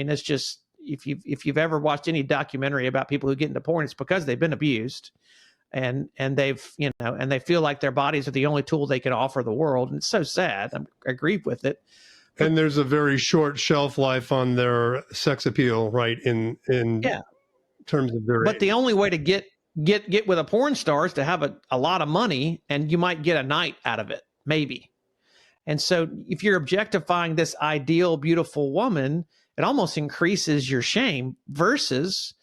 mean, it's just, if you've ever watched any documentary about people who get into porn, it's because they've been abused, and they've, and they feel like their bodies are the only tool they can offer the world. And it's so sad. I agree with it. And there's a very short shelf life on their sex appeal, right? In terms of their But the only way to get with a porn star is to have a lot of money, and you might get a night out of it, maybe. And so if you're objectifying this ideal, beautiful woman, it almost increases your shame, versus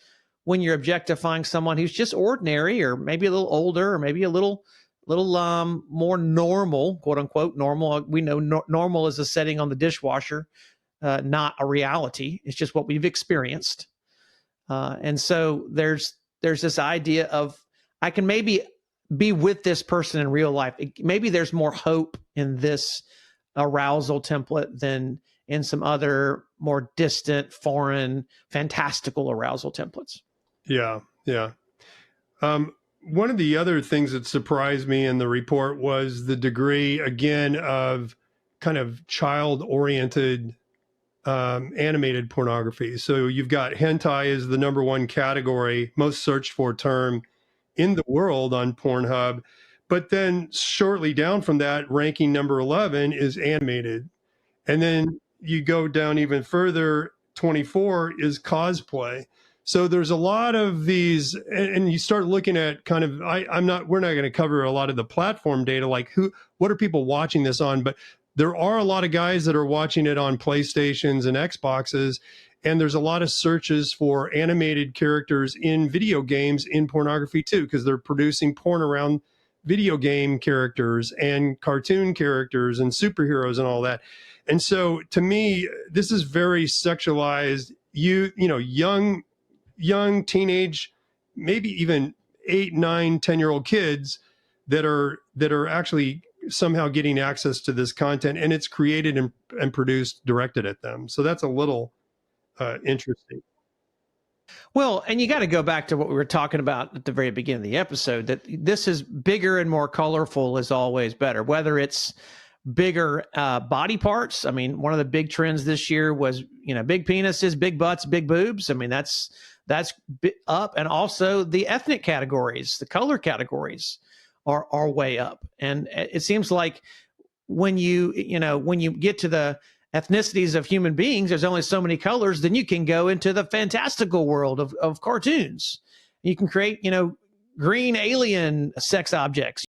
when you're objectifying someone who's just ordinary, or maybe a little older, or maybe a little more normal, quote unquote normal. We know normal is a setting on the dishwasher, not a reality. It's just what we've experienced. And so there's this idea of, I can maybe be with this person in real life. Maybe there's more hope in this arousal template than in some other more distant, foreign, fantastical arousal templates. Yeah. One of the other things that surprised me in the report was the degree, again, of kind of child-oriented animated pornography. So you've got hentai is the #1 category, most searched for term in the world on Pornhub. But then shortly down from that, ranking number 11 is animated. And then you go down even further, 24 is cosplay. So there's a lot of these, and you start looking at kind of, we're not going to cover a lot of the platform data, like what are people watching this on? But there are a lot of guys that are watching it on PlayStations and Xboxes, and there's a lot of searches for animated characters in video games in pornography too, because they're producing porn around video game characters and cartoon characters and superheroes and all that. And so to me, this is very sexualized, young teenage, maybe even 8, 9, 10-year-old kids that are actually somehow getting access to this content, and it's created and produced, directed at them. So that's a little interesting. Well, and you got to go back to what we were talking about at the very beginning of the episode, that this is bigger and more colorful is always better, whether it's bigger body parts. I mean, one of the big trends this year was, big penises, big butts, big boobs. I mean, that's up. And also the ethnic categories, the color categories are way up. And it seems like when you get to the ethnicities of human beings, there's only so many colors, then you can go into the fantastical world of cartoons. You can create, green alien sex objects.